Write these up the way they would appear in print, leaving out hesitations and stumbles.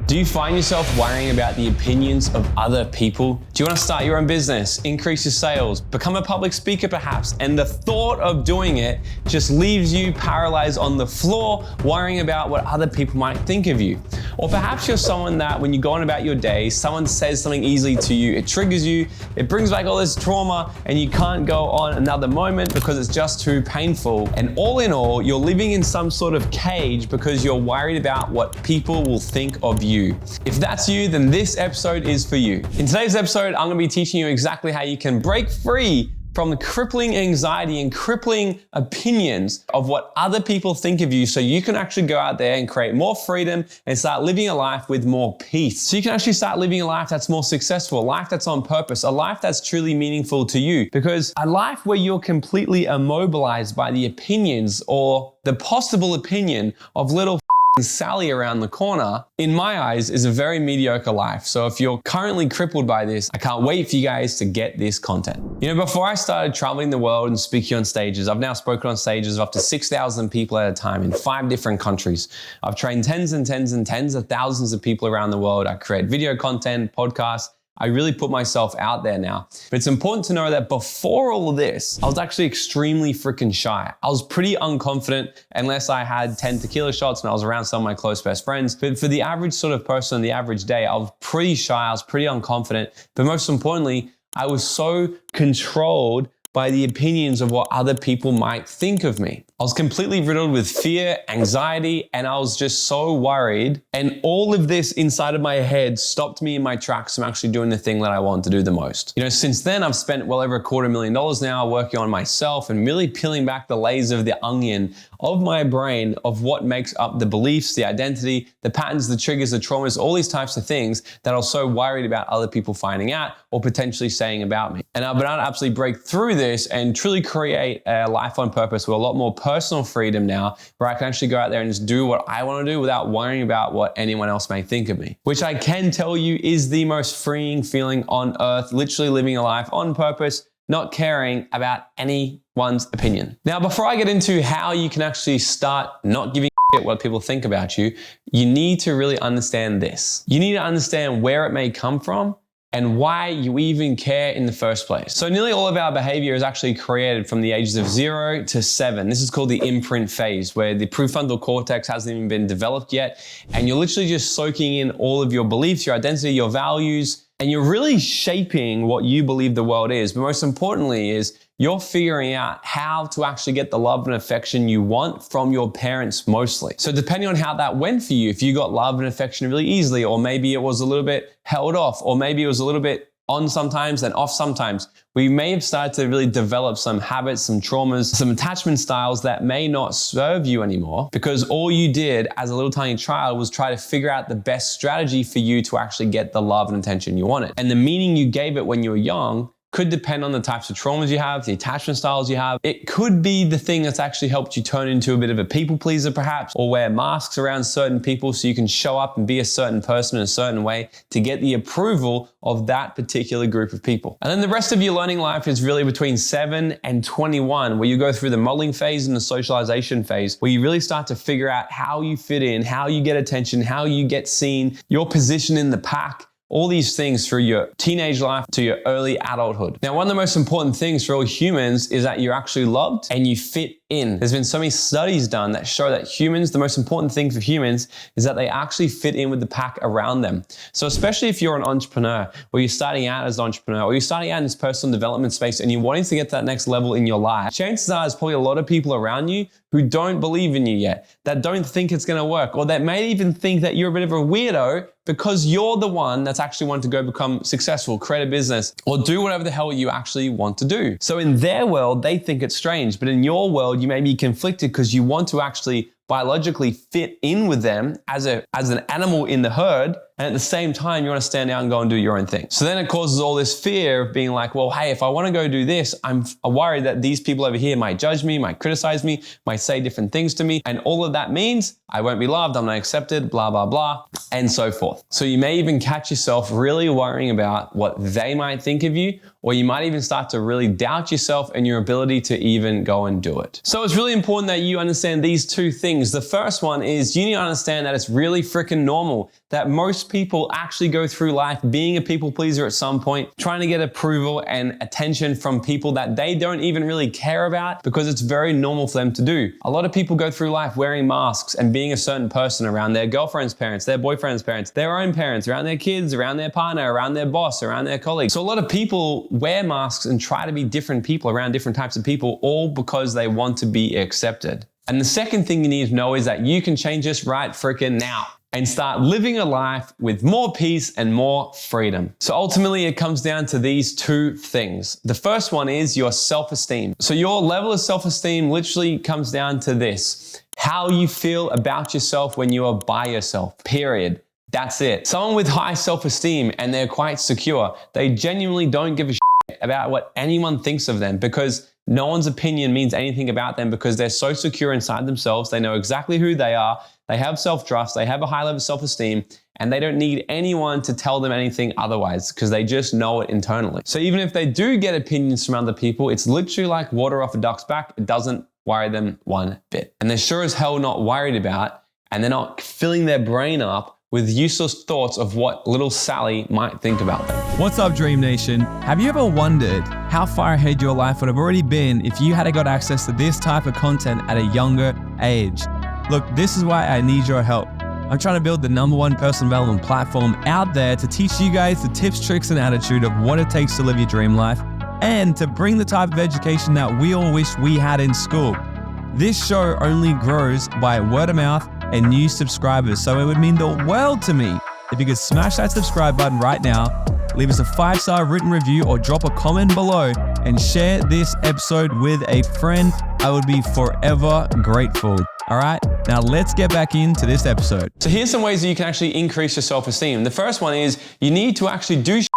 Do you find yourself worrying about the opinions of other people? Do you want to start your own business, increase your sales, become a public speaker perhaps, and the thought of doing it just leaves you paralyzed on the floor, worrying about what other people might think of you? Or perhaps you're someone that when you go on about your day, someone says something easily to you, it triggers you, it brings back all this trauma, and you can't go on another moment because it's just too painful. And all in all, you're living in some sort of cage because you're worried about what people will think of you. If that's you, then this episode is for you. In today's episode, I'm gonna be teaching you exactly how you can break free from the crippling anxiety and crippling opinions of what other people think of you so you can actually go out there and create more freedom and start living a life with more peace. So you can actually start living a life that's more successful, a life that's on purpose, a life that's truly meaningful to you. Because a life where you're completely immobilized by the opinions or the possible opinion of little Sally around the corner, in my eyes, is a very mediocre life. So if you're currently crippled by this, I can't wait for you guys to get this content. You know, before I started traveling the world and speaking on stages, I've now spoken on stages of up to 6,000 people at a time in 5 different countries. I've trained tens and tens and tens of thousands of people around the world. I create video content, podcasts. I really put myself out there now. But it's important to know that before all of this, I was actually extremely freaking shy. I was pretty unconfident unless I had 10 tequila shots and I was around some of my close best friends. But for the average sort of person, the average day, I was pretty shy, I was pretty unconfident. But most importantly, I was so controlled by the opinions of what other people might think of me. I was completely riddled with fear, anxiety, and I was just so worried. And all of this inside of my head stopped me in my tracks from actually doing the thing that I want to do the most. You know, since then, I've spent well over $250,000 now working on myself and really peeling back the layers of the onion of my brain of what makes up the beliefs, the identity, the patterns, the triggers, the traumas, all these types of things that I was so worried about other people finding out or potentially saying about me. And I've been able to absolutely break through this and truly create a life on purpose with a lot more personal freedom now, where I can actually go out there and just do what I want to do without worrying about what anyone else may think of me. Which I can tell you is the most freeing feeling on earth, literally living a life on purpose, not caring about anyone's opinion. Now, before I get into how you can actually start not giving a shit what people think about you, you need to really understand this. You need to understand where it may come from and why you even care in the first place. So nearly all of our behavior is actually created from the ages of 0 to 7. This is called the imprint phase, where the prefrontal cortex hasn't even been developed yet. And you're literally just soaking in all of your beliefs, your identity, your values, and you're really shaping what you believe the world is. But most importantly is you're figuring out how to actually get the love and affection you want from your parents mostly. So depending on how that went for you, if you got love and affection really easily, or maybe it was a little bit held off, or maybe it was a little bit on sometimes and off sometimes, we may have started to really develop some habits, some traumas, some attachment styles that may not serve you anymore because all you did as a little tiny child was try to figure out the best strategy for you to actually get the love and attention you wanted. And the meaning you gave it when you were young could depend on the types of traumas you have, the attachment styles you have. It could be the thing that's actually helped you turn into a bit of a people pleaser perhaps, or wear masks around certain people so you can show up and be a certain person in a certain way to get the approval of that particular group of people. And then the rest of your learning life is really between 7 and 21, where you go through the modeling phase and the socialization phase, where you really start to figure out how you fit in, how you get attention, how you get seen, your position in the pack. All these things through your teenage life to your early adulthood. Now, one of the most important things for all humans is that you're actually loved and you fit in. There's been so many studies done that show that humans, the most important thing for humans is that they actually fit in with the pack around them. So especially if you're an entrepreneur, or you're starting out as an entrepreneur, or you're starting out in this personal development space and you're wanting to get to that next level in your life, chances are there's probably a lot of people around you who don't believe in you yet, that don't think it's gonna work, or that may even think that you're a bit of a weirdo because you're the one that's actually wanting to go become successful, create a business, or do whatever the hell you actually want to do. So in their world, they think it's strange, but in your world, you may be conflicted because you want to actually biologically fit in with them as an animal in the herd, and at the same time, you want to stand out and go and do your own thing. So then it causes all this fear of being like, well, hey, if I want to go do this, I'm worried that these people over here might judge me, might criticize me, might say different things to me. And all of that means I won't be loved, I'm not accepted, blah, blah, blah, and so forth. So you may even catch yourself really worrying about what they might think of you, or you might even start to really doubt yourself and your ability to even go and do it. So it's really important that you understand these two things. The first one is you need to understand that it's really freaking normal that most people actually go through life being a people pleaser at some point, trying to get approval and attention from people that they don't even really care about because it's very normal for them to do. A lot of people go through life wearing masks and being a certain person around their girlfriend's parents, their boyfriend's parents, their own parents, around their kids, around their partner, around their boss, around their colleagues. So a lot of people wear masks and try to be different people around different types of people, all because they want to be accepted. And the second thing you need to know is that you can change this right freaking now and start living a life with more peace and more freedom. So ultimately, it comes down to these two things. The first one is your self-esteem. So your level of self-esteem literally comes down to this: how you feel about yourself when you are by yourself, period. That's it. Someone with high self-esteem and they're quite secure, they genuinely don't give a shit about what anyone thinks of them, because no one's opinion means anything about them, because they're so secure inside themselves. They know exactly who they are. They have self-trust. They have a high level of self-esteem, and they don't need anyone to tell them anything otherwise, because they just know it internally. So even if they do get opinions from other people, it's literally like water off a duck's back. It doesn't worry them one bit. And they're sure as hell not worried about, and they're not filling their brain up with useless thoughts of what little Sally might think about them. What's up, Dream Nation? Have you ever wondered how far ahead your life would have already been if you had got access to this type of content at a younger age? Look, this is why I need your help. I'm trying to build the #1 personal development platform out there to teach you guys the tips, tricks, and attitude of what it takes to live your dream life, and to bring the type of education that we all wish we had in school. This show only grows by word of mouth and new subscribers, so it would mean the world to me if you could smash that subscribe button right now, leave us a 5-star written review, or drop a comment below and share this episode with a friend. I would be forever grateful. All right, now let's get back into this episode. So here's some ways that you can actually increase your self-esteem. The first one is you need to actually do shit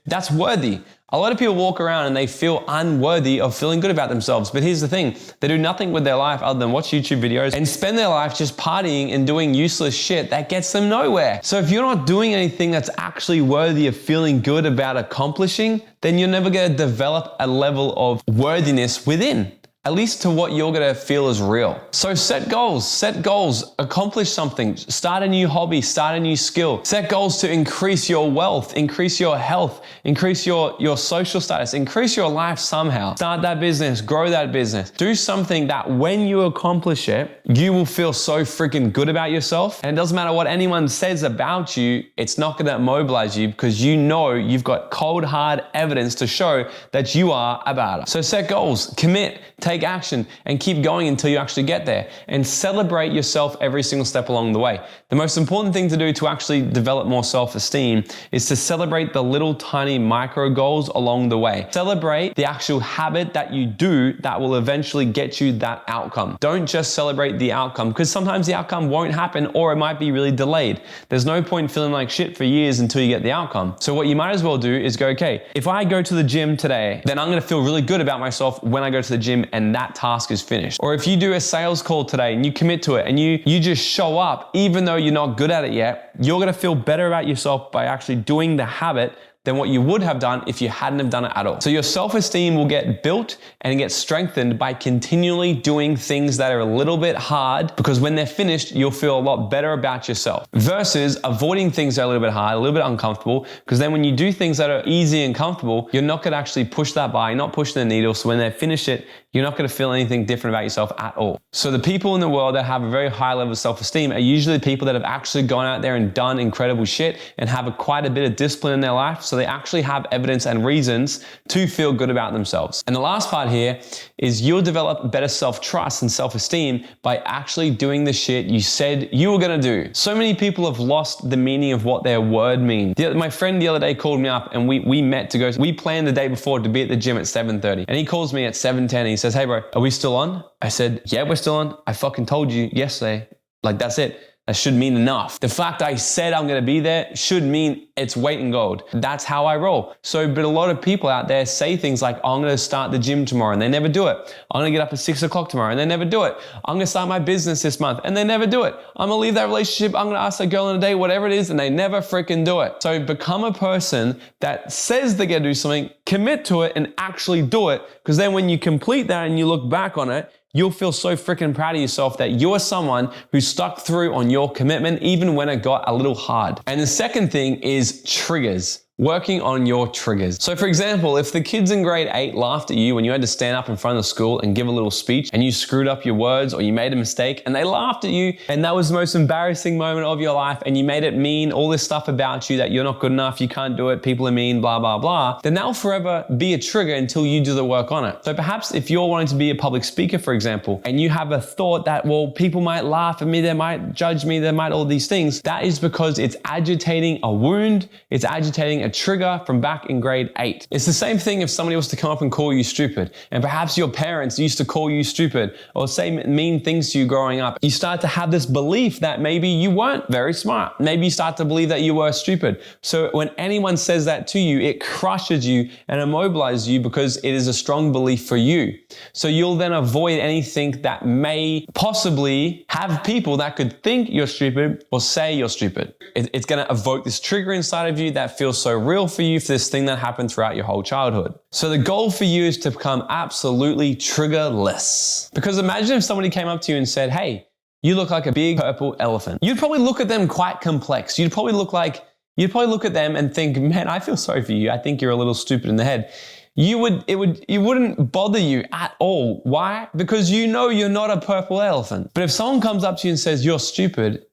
that's worthy. A lot of people walk around and they feel unworthy of feeling good about themselves. But here's the thing, they do nothing with their life other than watch YouTube videos and spend their life just partying and doing useless shit that gets them nowhere. So if you're not doing anything that's actually worthy of feeling good about accomplishing, then you're never gonna develop a level of worthiness within, at least to what you're gonna feel is real. So set goals, accomplish something, start a new hobby, start a new skill, set goals to increase your wealth, increase your health, increase your social status, increase your life somehow. Start that business, grow that business. Do something that when you accomplish it, you will feel so freaking good about yourself. And it doesn't matter what anyone says about you, it's not gonna mobilize you, because you know you've got cold, hard evidence to show that you are a badass. So set goals, commit, take action, and keep going until you actually get there, and celebrate yourself every single step along the way. The most important thing to do to actually develop more self-esteem is to celebrate the little tiny micro goals along the way. Celebrate the actual habit that you do that will eventually get you that outcome. Don't just celebrate the outcome, because sometimes the outcome won't happen, or it might be really delayed. There's no point feeling like shit for years until you get the outcome. So what you might as well do is go, okay, if I go to the gym today, then I'm gonna feel really good about myself when I go to the gym and that task is finished. Or if you do a sales call today and you commit to it and you just show up, even though you're not good at it yet, you're gonna feel better about yourself by actually doing the habit than what you would have done if you hadn't have done it at all. So your self-esteem will get built and get strengthened by continually doing things that are a little bit hard, because when they're finished, you'll feel a lot better about yourself, versus avoiding things that are a little bit hard, a little bit uncomfortable, because then when you do things that are easy and comfortable, you're not gonna actually push that bar, you're not pushing the needle, so when they finish it, you're not gonna feel anything different about yourself at all. So the people in the world that have a very high level of self-esteem are usually the people that have actually gone out there and done incredible shit and have quite a bit of discipline in their life, so they actually have evidence and reasons to feel good about themselves. And the last part here is you'll develop better self-trust and self-esteem by actually doing the shit you said you were gonna do. So many people have lost the meaning of what their word means. My friend the other day called me up and we met to go, we planned the day before to be at the gym at 7:30. And he calls me at 7:10 and he says, hey bro, are we still on? I said, yeah, we're still on. I fucking told you yesterday. Like, that's it. That should mean enough. The fact I said I'm gonna be there should mean it's weight in gold. That's how I roll. So, but a lot of people out there say things like, oh, I'm gonna start the gym tomorrow, and they never do it. I'm gonna get up at 6 o'clock tomorrow, and they never do it. I'm gonna start my business this month, and they never do it. I'm gonna leave that relationship, I'm gonna ask that girl on a date, whatever it is, and they never freaking do it. So become a person that says they're gonna do something, commit to it, and actually do it, because then when you complete that and you look back on it, you'll feel so freaking proud of yourself that you're someone who stuck through on your commitment even when it got a little hard. And the second thing is triggers. Working on your triggers. So for example, if the kids in grade 8 laughed at you when you had to stand up in front of the school and give a little speech and you screwed up your words or you made a mistake and they laughed at you and that was the most embarrassing moment of your life and you made it mean all this stuff about you that you're not good enough, you can't do it, people are mean, blah, blah, blah, then that'll forever be a trigger until you do the work on it. So perhaps if you're wanting to be a public speaker, for example, and you have a thought that, well, people might laugh at me, they might judge me, they might all these things, that is because it's agitating a wound, it's agitating a trigger from back in grade 8. It's the same thing if somebody was to come up and call you stupid, and perhaps your parents used to call you stupid or say mean things to you growing up. You start to have this belief that maybe you weren't very smart. Maybe you start to believe that you were stupid. So when anyone says that to you, it crushes you and immobilizes you because it is a strong belief for you. So you'll then avoid anything that may possibly have people that could think you're stupid or say you're stupid. It's going to evoke this trigger inside of you that feels so real for you for this thing that happened throughout your whole childhood. So the goal for you is to become absolutely triggerless. Because imagine if somebody came up to you and said, hey, you look like a big purple elephant. You'd probably look at them quite complex. You'd probably look at them and think, man, I feel sorry for you. I think you're a little stupid in the head. It wouldn't bother you at all. Why? Because you know you're not a purple elephant. But if someone comes up to you and says you're stupid,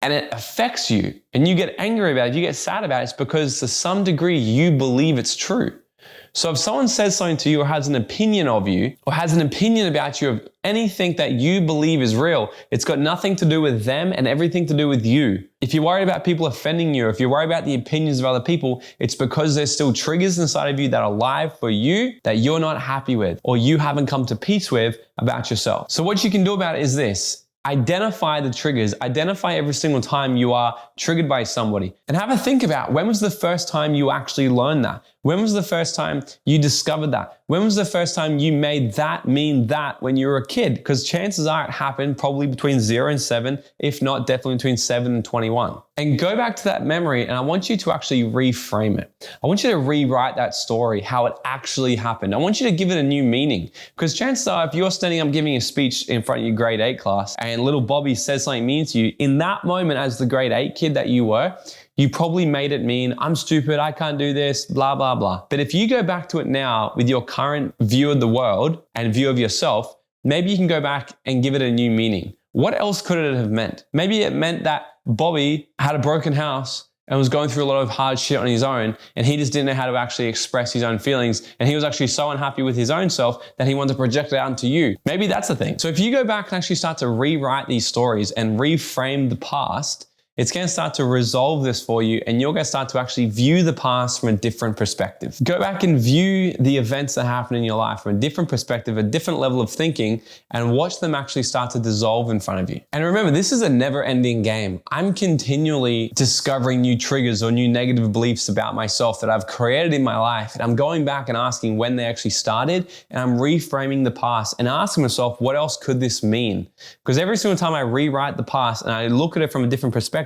and it affects you, and you get angry about it, you get sad about it, it's because to some degree you believe it's true. So if someone says something to you or has an opinion of you or has an opinion about you of anything that you believe is real, it's got nothing to do with them and everything to do with you. If you're worried about people offending you, if you're worried about the opinions of other people, it's because there's still triggers inside of you that are alive for you that you're not happy with or you haven't come to peace with about yourself. So what you can do about it is this. Identify the triggers. Identify every single time you are triggered by somebody. And have a think about when was the first time you actually learned that? When was the first time you discovered that? When was the first time you made that mean that when you were a kid? Because chances are it happened probably between 0 and 7, if not definitely between 7 and 21. And go back to that memory and I want you to actually reframe it. I want you to rewrite that story, how it actually happened. I want you to give it a new meaning. Because chances are if you're standing up giving a speech in front of your grade 8 class and little Bobby says something mean to you, in that moment as the grade 8 kid that you were, you probably made it mean, I'm stupid, I can't do this, blah, blah, blah. But if you go back to it now with your current view of the world and view of yourself, maybe you can go back and give it a new meaning. What else could it have meant? Maybe it meant that Bobby had a broken house and was going through a lot of hard shit on his own, and he just didn't know how to actually express his own feelings, and he was actually so unhappy with his own self that he wanted to project it out onto you. Maybe that's the thing. So if you go back and actually start to rewrite these stories and reframe the past, it's going to start to resolve this for you and you're going to start to actually view the past from a different perspective. Go back and view the events that happen in your life from a different perspective, a different level of thinking, and watch them actually start to dissolve in front of you. And remember, this is a never-ending game. I'm continually discovering new triggers or new negative beliefs about myself that I've created in my life. And I'm going back and asking when they actually started, and I'm reframing the past and asking myself, what else could this mean? Because every single time I rewrite the past and I look at it from a different perspective,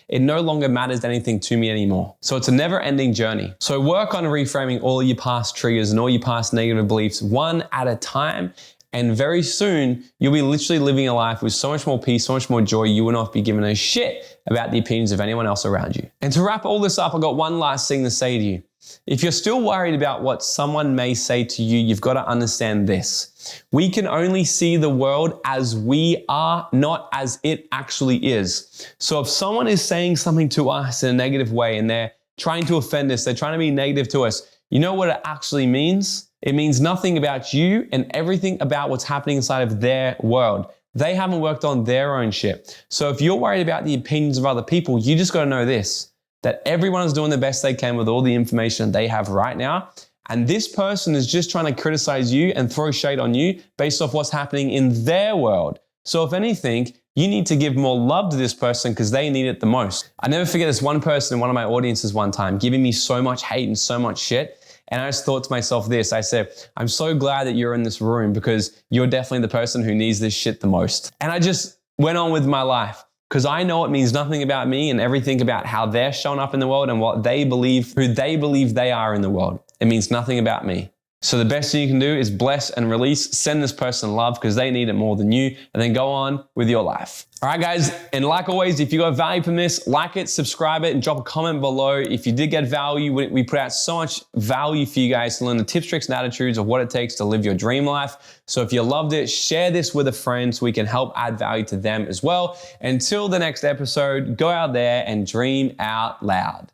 it no longer matters anything to me anymore. So it's a never-ending journey. So work on reframing all your past triggers and all your past negative beliefs one at a time. And very soon, you'll be literally living a life with so much more peace, so much more joy, you will not be giving a shit about the opinions of anyone else around you. And to wrap all this up, I've got one last thing to say to you. If you're still worried about what someone may say to you, you've got to understand this. We can only see the world as we are, not as it actually is. So if someone is saying something to us in a negative way and they're trying to offend us, they're trying to be negative to us, you know what it actually means? It means nothing about you and everything about what's happening inside of their world. They haven't worked on their own shit. So if you're worried about the opinions of other people, you just got to know this, that everyone is doing the best they can with all the information they have right now. And this person is just trying to criticize you and throw shade on you based off what's happening in their world. So if anything, you need to give more love to this person because they need it the most. I never forget this one person in one of my audiences one time giving me so much hate and so much shit. And I just thought to myself this, I said, I'm so glad that you're in this room because you're definitely the person who needs this shit the most. And I just went on with my life. Because I know it means nothing about me and everything about how they're shown up in the world and what they believe, who they believe they are in the world. It means nothing about me. So the best thing you can do is bless and release, send this person love because they need it more than you, and then go on with your life. All right, guys, and like always, if you got value from this, like it, subscribe it, and drop a comment below. If you did get value, we put out so much value for you guys to learn the tips, tricks, and attitudes of what it takes to live your dream life. So if you loved it, share this with a friend so we can help add value to them as well. Until the next episode, go out there and dream out loud.